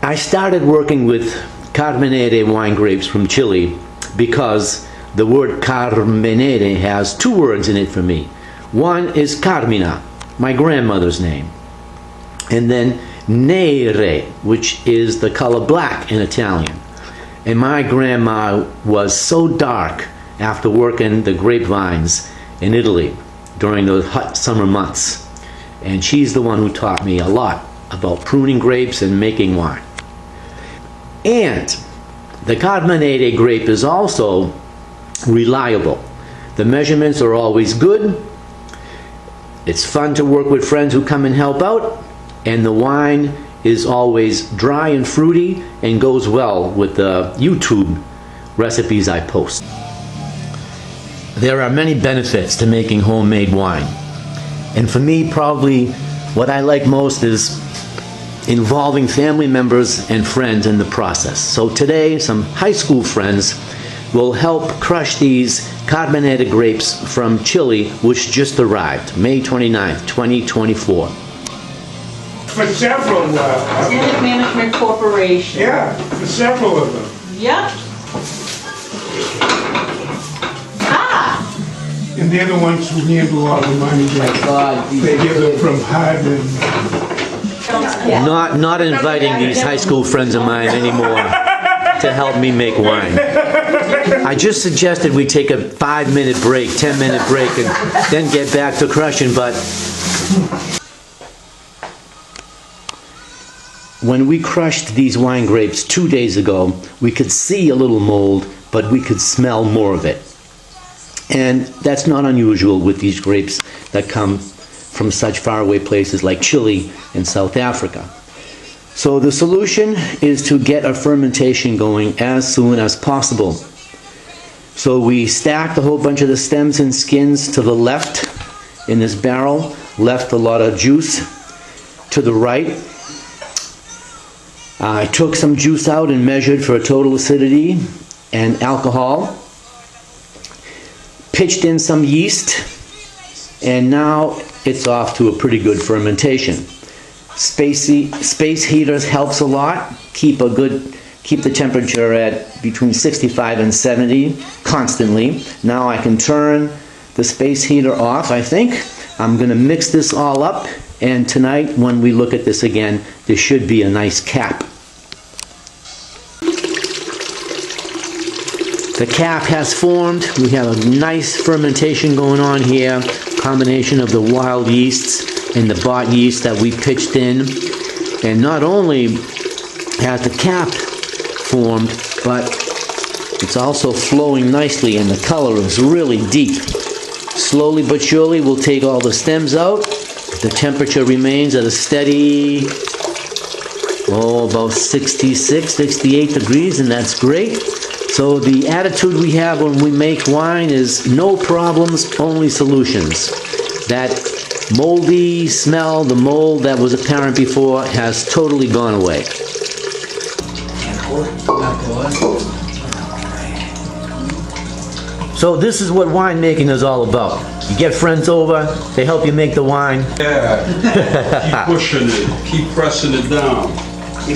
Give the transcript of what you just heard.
I started working with Carmenere wine grapes from Chile because the word Carmenere has two words in it for me. One is Carmina, my grandmother's name, and then nere, which is the color black in Italian. And my grandma was so dark after working the grapevines in Italy during those hot summer months. And she's the one who taught me a lot about pruning grapes and making wine. And the Carminere grape is also reliable. The measurements are always good. It's fun to work with friends who come and help out, and the wine is always dry and fruity and goes well with the YouTube recipes I post. There are many benefits to making homemade wine, and for me, probably what I like most is involving family members and friends in the process. So today, some high school friends will help crush these Carminere grapes from Chile, which just arrived, May 29th, 2024. For several, Tenant Management Corporation. yeah, for several of them. Yep. Ah! And they're the ones who handle all the money. They get them from Hyden. Not inviting these high school friends of mine anymore to help me make wine. I just suggested we take a 5-minute break, 10-minute break, and then get back to crushing, but when we crushed these wine grapes 2 days ago, we could see a little mold, but we could smell more of it. And that's not unusual with these grapes that come from such faraway places like Chile and South Africa. So the solution is to get a fermentation going as soon as possible. So we stacked a whole bunch of the stems and skins to the left in this barrel, left a lot of juice to the right. I took some juice out and measured for a total acidity and alcohol, pitched in some yeast, and now it's off to a pretty good fermentation. Space heaters helps a lot. Keep the temperature at between 65 and 70 constantly. Now I can turn the space heater off, I think. I'm going to mix this all up, and tonight when we look at this again, there should be a nice cap. The cap has formed. We have a nice fermentation going on here. Combination of the wild yeasts and the bought yeast that we pitched in. And not only has the cap formed, but it's also flowing nicely, and the color is really deep. Slowly but surely we'll take all the stems out. The temperature remains at a steady, about 66, 68 degrees, and that's great. So the attitude we have when we make wine is no problems, only solutions. That moldy smell, the mold that was apparent before, has totally gone away. So this is what winemaking is all about. You get friends over, they help you make the wine. Yeah, keep pushing it, keep pressing it down.